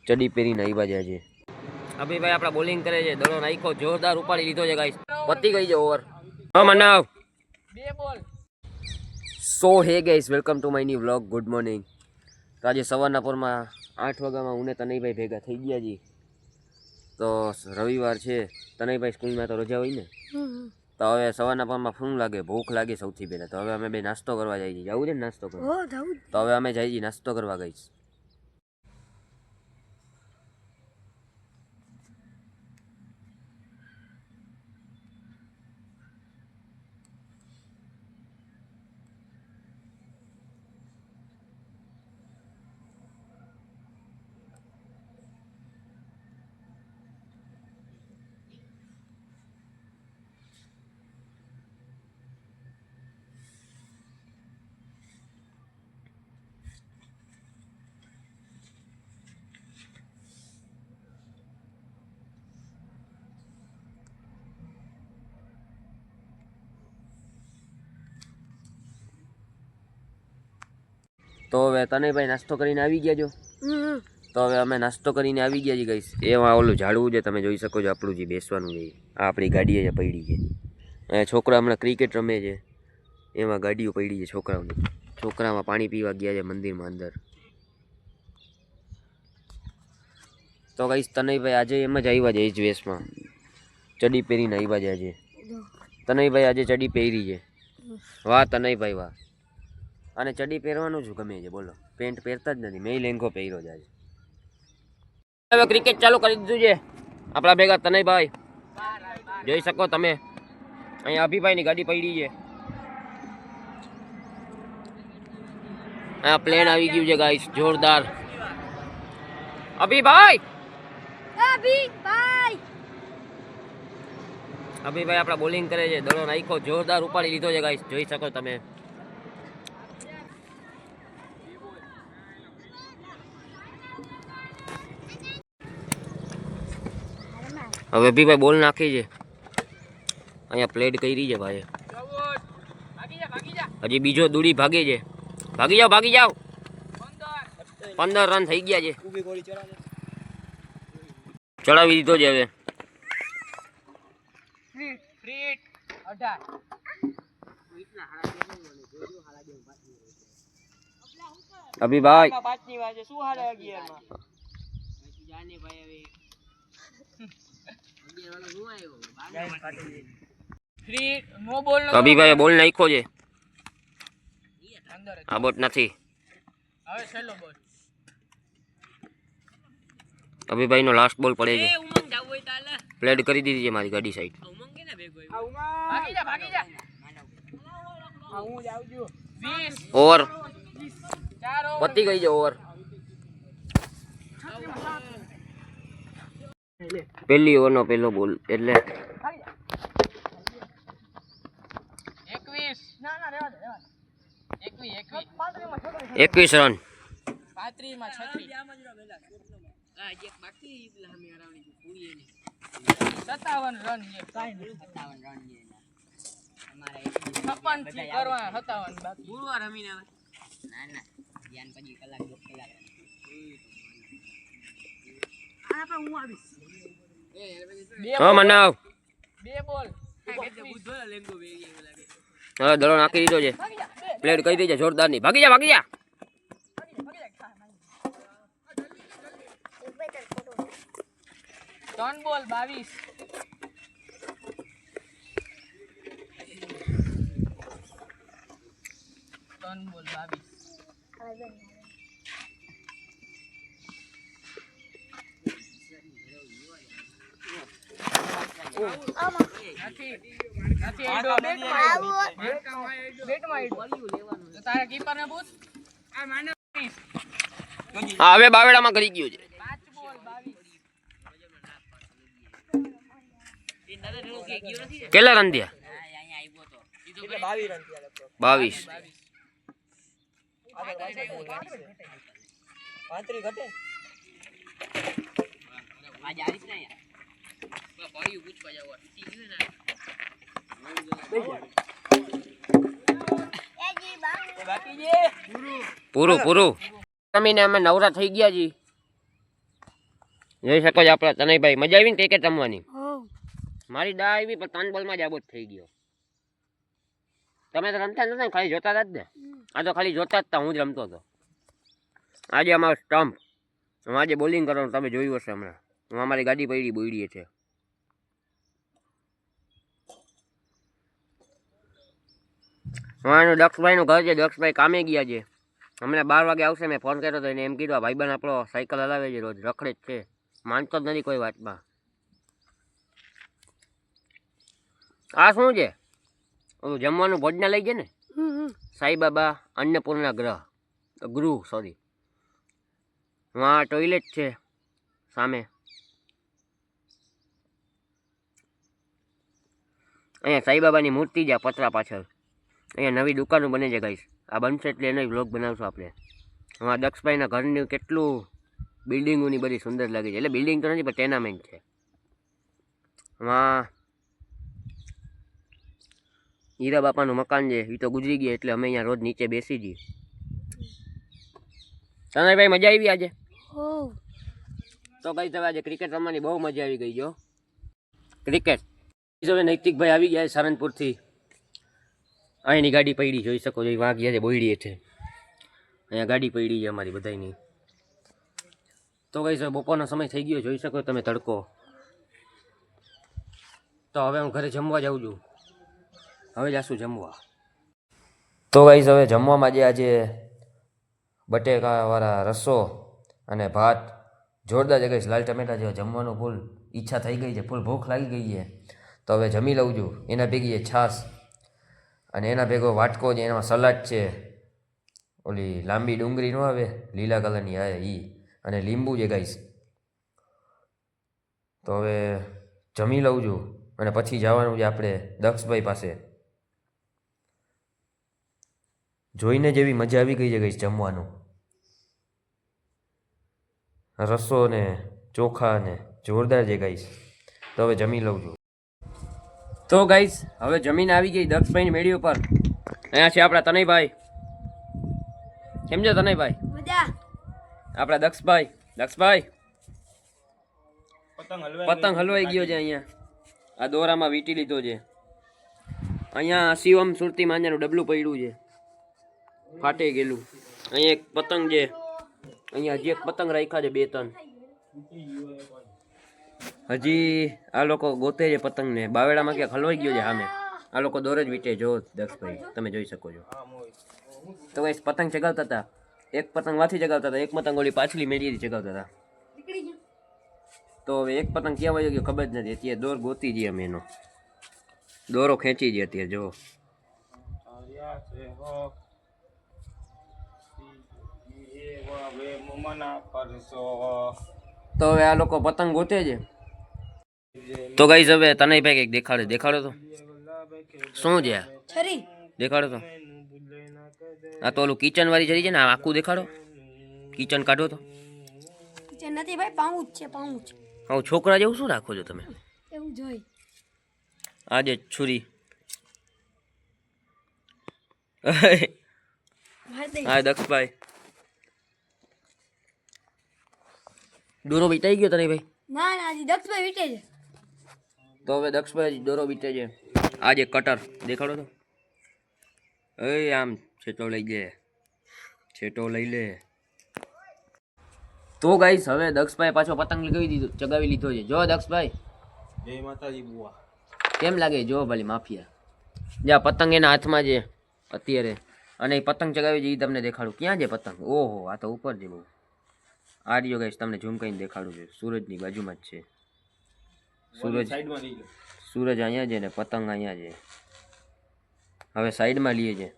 ચડી પહેરીને આવ્યા છે આજે અભિભાઈ આપણા બોલિંગ કરે છે, દડો નાખ્યો, જોરદાર ઉપાડી લીધો છે ગાઈસ, પતી ગઈ છે ઓવર. મનાવ 2 બોલ. So hey guys, welcome to my new vlog. Good morning. તો આજે સવારના પોરમાં 8 વાગ્યામાં હું ને તનયભાઈ ભેગા થઈ ગયા છીએ. તો રવિવાર છે, તનયભાઈ સ્કૂલમાં તો રજા હોય ને, તો હવે સવારના પોરમાં શું લાગે, ભૂખ લાગે સૌથી પહેલાં. તો હવે અમે બે નાસ્તો કરવા જઈએ છીએ. જવું છે ને નાસ્તો કરવા? તો હવે અમે જઈએ છીએ નાસ્તો કરવા ગઈશ. તો હવે તનયભાઈ નાસ્તો કરીને આવી ગયા છો. તો હવે અમે નાસ્તો કરીને આવી ગયા છીએ ગઈશ. એમાં ઓલું ઝાડવું છે, તમે જોઈ શકો છો, આપણું જે બેસવાનું છે આ આપણી ગાડીએ જે પડી છે. અહીંયા છોકરા હમણાં ક્રિકેટ રમે છે, એમાં ગાડીઓ પડી છે છોકરાઓની. છોકરામાં પાણી પીવા ગયા છે મંદિરમાં અંદર. તો ગઈશ તનયભાઈ આજે એમ જ આવ્યા છે એ જ વેશમાં, ચડી પહેરીને આવ્યા છે આજે. તનયભાઈ આજે ચડી પહેરી છે. વાહ તનયભાઈ વાહ. અને ચડી પહેરવાનું જ ગમે છે, બોલો, પેન્ટ પહેરતા જ નથી. મેં લેંઘો પહેર્યો છે આજે. હવે ક્રિકેટ ચાલુ કરી દીધું છે આપણા ભેગા તનયભાઈ, જોઈ શકો તમે. અહીંયા અભિભાઈની ગાડી પડી છે, અહીંયા પ્લેન આવી ગયું છે ગાઈસ, જોરદાર. અભિભાઈ અભિભાઈ આપણા બોલિંગ કરે છે, દડો નાખ્યો, જોરદાર ઉપાડી લીધો છે ગાઈસ, જોઈ શકો તમે. હવે અભિભાઈ બોલ નાખી છે, અહીંયા પ્લેટ કરી છે ભાઈ. હજી બીજો દૂડી ભાગે છે. ભાગી જાઓ, ભાગી જાઓ. 15 રન થઈ ગયા છે, ચડાવી દીધો છે. હવે અભિભાઈ અભિભાઈ બોલ નાખ્યો છે, આ બોટ નથી. અભિભાઈ નો લાસ્ટ બોલ પડે છે, પ્લેડ કરી દીધી છે મારી ગાડી સાઈડ. ઓવર પતી ગઈ છે ઓવર. પહેલી ઓવર નો પહેલો બોલ એટલે 21 રન. 57 મનાવ 2 બોલ. હવે દડો નાખી દીધો છે, પ્લેટ કરી દીધી છે જોરદાર ની. ભાગી જા, ભાગી જા. 3 બોલ 22. 3 બોલ 22. હવે બાવેડામાં કરી ગયું છે. 5 બોલ 22. કેટલા રન થયા? 22. પૂરું પૂરું. અમે નવરા થઈ ગયા છીએ. જોઈ શકો છો આપણા તનયભાઈ. મજા આવી ને ક્રિકેટ રમવાની? મારી દા આવી પણ 3 બોલમાં જ આબોટ થઈ ગયો. તમે તો રમતા નતા ને, ખાલી જોતા હતા જ ને. આ તો ખાલી જોતા જ હતા, હું જ રમતો હતો. આજે અમારો સ્ટમ્પ, હું આજે બોલિંગ કરવાનું તમે જોયું હશે હમણાં. હું અમારી ગાડી પડી બોયડી છે. હા દક્ષભાઈનું ઘર છે. દક્ષભાઈ કામે ગયા છે. હમણાં 12 વાગે આવશે. મેં ફોન કર્યો હતો એને, એમ કીધું ભાઈબંધ આપણો સાયકલ હલાવે છે રોજ, રખડે જ છે, માનતો જ નથી કોઈ વાતમાં. આ શું છે? ઓલું જમવાનું ભોજના લઈ જાય ને, સાંઈબાબા અન્નપૂર્ણા ગૃહ સોરી. હા ટોયલેટ છે સામે. અહીંયા સાંઈબાબાની મૂર્તિ છે પતરા પાછળ. અહીંયા નવી દુકાનો બને છે ગાઈસ. આ બનશે એટલે એનો વ્લોગ બનાવશું આપણે. હા દક્ષભાઈના ઘરની કેટલું બિલ્ડિંગોની બધી સુંદર લાગે છે. એટલે બિલ્ડિંગ તો નથી પણ ટેનામેન્ટ છે. હા હીરા બાપાનું મકાન છે. એ તો ગુજરી ગયા એટલે અમે અહીંયા રોજ નીચે બેસી જઈએ. તનયભાઈ મજા આવી આજે? તો ભાઈ તમે આજે ક્રિકેટ રમવાની બહુ મજા આવી ગઈ જો. ક્રિકેટ હવે નૈતિકભાઈ આવી ગયા સારંગપુરથી. અહીંની ગાડી પડી જોઈ શકો છો. વાં ગયા છે બોયડી છે. અહીંયા ગાડી પડી છે અમારી બધાની. તો ભાઈ બપોરનો સમય થઈ ગયો જોઈ શકો તમે તડકો. તો હવે હું ઘરે જમવા જાઉં છું. હવે જાશું જમવા. તો ગાઈસ હવે જમવામાં આજે બટેકાવાળા રસો અને ભાત જોરદાર છે ગાઈસ. લાલ ટમેટા જેવા જમવાનું ફૂલ ઈચ્છા થઈ ગઈ છે, ફૂલ ભૂખ લાગી ગઈ છે. તો હવે જમી લઉં છું. એના ભેગી છે છાશ અને એના ભેગો વાટકો છે, એનામાં સલાડ છે, ઓલી લાંબી ડુંગળી ન આવે લીલા કલરની આવે એ, અને લીંબુ છે ગાઈસ. તો હવે જમી લઉં છું અને પછી જવાનું છે આપણે દક્ષભાઈ પાસે. જોઈને જેવી મજા આવી ગઈ છે ગાઈસ જમવાનું. રસો ને ચોખા ને જોરદાર છે ગાઈસ. તો હવે જમી લઉં છું. તો ગાઈસ હવે જમીન આવી ગઈ દક્ષભાઈની મેળી ઉપર. અહીંયા છે આપણા તનયભાઈ. કેમ છો તનયભાઈ? મજા. આપણા દક્ષભાઈ. દક્ષભાઈ પતંગ હલવાઈ ગયો છે. અહીંયા આ દોરામાં વીંટી લીધો છે. અહીંયા શિવમ સુરતી માંજાનું ડબલું પડ્યું છે, ફાટી ગયેલું. અહીંયા એક પતંગ છે. અહીંયા હજી એક પતંગ રાખ્યા છે 2-3. હજી આ લોકો ગોતે છે પતંગને. બાવેડામાં ક્યાંક હલવાઈ ગયો છે સામે. આ લોકો દોર જ વીટે જો દક્ષભાઈ તમે જોઈ શકો છો. તો ગાઈસ પતંગ ચગાવતા હતા. એક પતંગ વાથી ચગાવતા હતા, એક પતંગ ઓલી પાછલી મેળીથી ચગાવતા હતા. તો હવે એક પતંગ ક્યાં વયો ગયો ખબર જ નથી. અત્યારે દોર ગોતી જઈએ અમે એનો. દોરો ખેંચી જઈએ અત્યારે જો. તો હવે આ લોકો પતંગ ગોતે છે. તો ગાઈસ હવે તનયભાઈ કંઈક દેખાડો તો શું છે આ? છરી દેખાડો તો. આ તો ઓલું કિચન વાળી છરી છે ને, આખું દેખાડો. કિચન કાઢો તો. કિચન નથી ભાઈ, પાઉચ છે પાઉચ. હા છોકરા જેવું શું રાખો છો તમે? એવું જોઈ. આજે છુરી. હા દક્ષભાઈ દોરો વીટાઈ ગયો તને ભાઈ? ના ના હજી દક્ષભાઈ વીટે છે. તો હવે દક્ષભાઈ દોરો વીટે છે. આજે કટર દેખાડો તો. એ આમ છેટો લઈ લે, છેટો લઈ લે. તો ગાઈસ હવે દક્ષભાઈ પાછો પતંગ ચગાવી લીધો છે જો. દક્ષભાઈ જય માતાજી બુઆ. કેમ લાગે જો ભલી માફિયા. જ્યાં પતંગ એના હાથમાં છે અત્યારે, અને એ પતંગ ચગાવી છે એ તમને દેખાડું. ક્યાં છે પતંગ? ઓહો આ તો ઉપર છે બહુ. આ રહ્યો ગાઈસ તમને ઝૂમ કરીને દેખાડું છે. સૂરજની બાજુમાં જ છે. સૂરજ અહીંયા છે ને પતંગ અહીંયા છે. હવે સાઈડમાં લઈએ છે.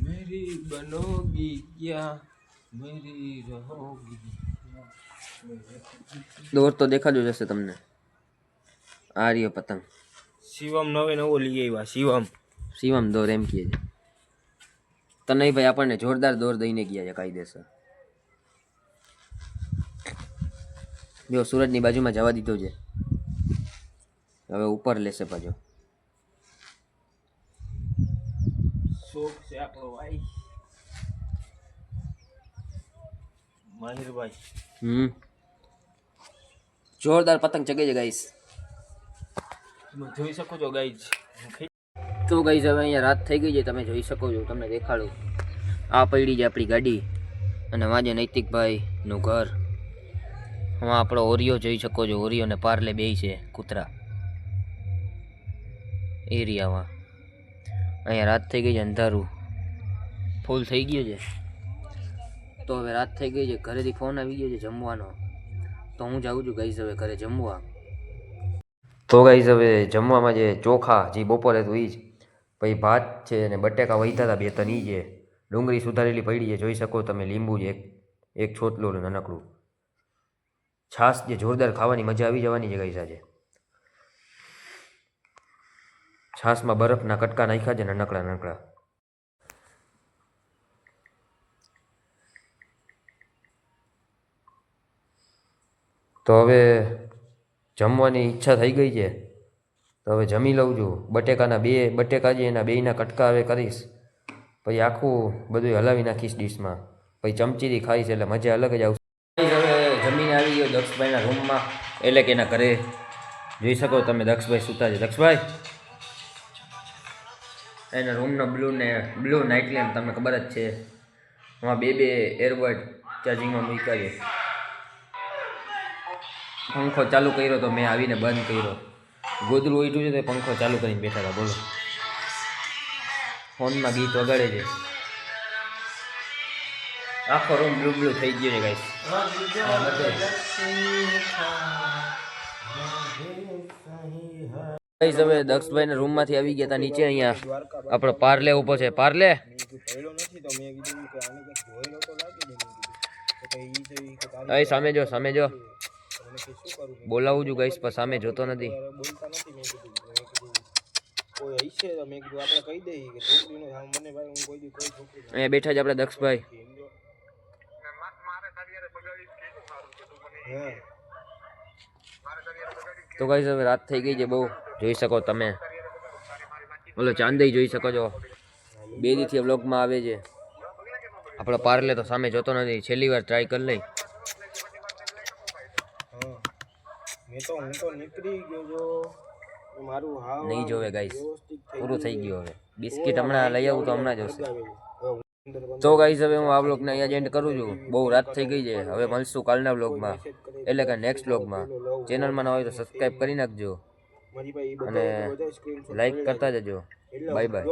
મેરી બનોગી ક્યાં મેરી રહોગી. દોર તો દેખાડો જશે તમને. આ રહ્યો પતંગ. શિવમ નવો લઈ આવ્યા. શિવમ દોર એમ કહે છે. તનયભાઈ આપણને જોરદાર દોર દઈને ગયા છે કાયદેસર. જો સૂરજની બાજુમાં જવા દીધો છે. હવે ઉપર લેશે પાછો. શોખ છે આપણો ભાઈ. હમ જોરદાર પતંગ ચગે છે ગાઈસ. જોઈ શકો છો ગાઈઝ. તો ગાઈસ હવે અહીંયા રાત થઈ ગઈ છે, તમે જોઈ શકો છો. તમને દેખાડું, આ પડી છે આપણી ગાડી અને વાજે નૈતિકભાઈનું ઘર. હું આપણો ઓરિયો જોઈ શકો છો. ઓરિયો ને પાર્લે બે છે કૂતરા એરિયામાં. અહીંયા રાત થઈ ગઈ છે, અંધારું ફૂલ થઈ ગયું છે. તો હવે રાત થઈ ગઈ છે, ઘરેથી ફોન આવી ગયો છે જમવાનો. તો હું જાઉં છું ગાઈસ હવે ઘરે જમવા. તો ગાઈસ હવે જમવામાં જે ચોખા જે બપોરે હતું એ જ, પછી ભાત છે અને બટેકા વહીતા હતા 2-3 ઈ છે. ડુંગળી સુધારેલી પડી છે, જોઈ શકો તમે. લીંબુ છે એક છોટલું નાનકડું. છાશ જે જોરદાર ખાવાની મજા આવી જવાની છે ગાઈસ આજે. છાશમાં બરફના કટકા નાખ્યા છે નાનકડા નાનકડા. તો હવે જમવાની ઈચ્છા થઈ ગઈ છે, તો હવે જમી લઉં છું. બટેકાના 2 બટેકા છે, એના 2ના કટકા હવે કરીશ. પછી આખું બધું હલાવી નાખીશ ડીશમાં. પછી ચમચીથી ખાઈશ એટલે મજા અલગ જ આવશે. હવે જમીને આવી ગયો દક્ષભાઈના રૂમમાં, એટલે કે એના ઘરે. જોઈ શકો તમે દક્ષભાઈ સૂતા છે. દક્ષભાઈ એના રૂમનો બ્લુ નાઇટ લેમ્પ તમને ખબર જ છે. એમાં 2 એરબડ ચાર્જિંગમાં મૂક્યા છે. પંખો ચાલુ કર્યો તો મેં આવીને બંધ કર્યો. ગોદરું ઉઠ્યું છે તો પંખો ચાલુ કરીને બેઠા હતા. બોલો, ફોનમાં ગીત વગાડે છે. આખો રૂમ બ્લુ બ્લુ થઈ ગયો છે ગાઈસ. ગાઈસ હવે દક્ષભાઈના રૂમમાંથી આવી ગયા હતા નીચે. અહીંયા આપણો પાર્લે ઊભો છે. પાર્લે અહીં સામે જો, સામે જો. બોલાવું છું ગાઈસ પણ સામે જોતો નથી. અહીંયા બેઠા છે આપણા દક્ષભાઈ. તો ગાઈસ હવે રાત થઈ ગઈ છે બહુ, જોઈ શકો તમે. ઓલો ચાંદઈ જોઈ શકો છો. 2 દીથી વ્લોગમાં આવે છે. આપણો પાર્લે તો સામે જોતો નથી. છેલ્લી વાર ટ્રાય કરી લઈ. નહીં જોવે ગાઈસ, પૂરું થઈ ગયું. હવે બિસ્કિટ હમણાં લઈ આવું તો હમણાં જ હશે. તો ગાઈસ હવે હું આ વ્લોગને અહીંયા એન્ડ કરું છું. બહુ રાત થઈ ગઈ છે. હવે મળશું કાલના વ્લોગમાં, એટલે કે નેક્સ્ટ વ્લોગમાં. ચેનલમાં ન હોય તો સબસ્ક્રાઈબ કરી નાખજો અને લાઈક કરતા જજો. Bye bye.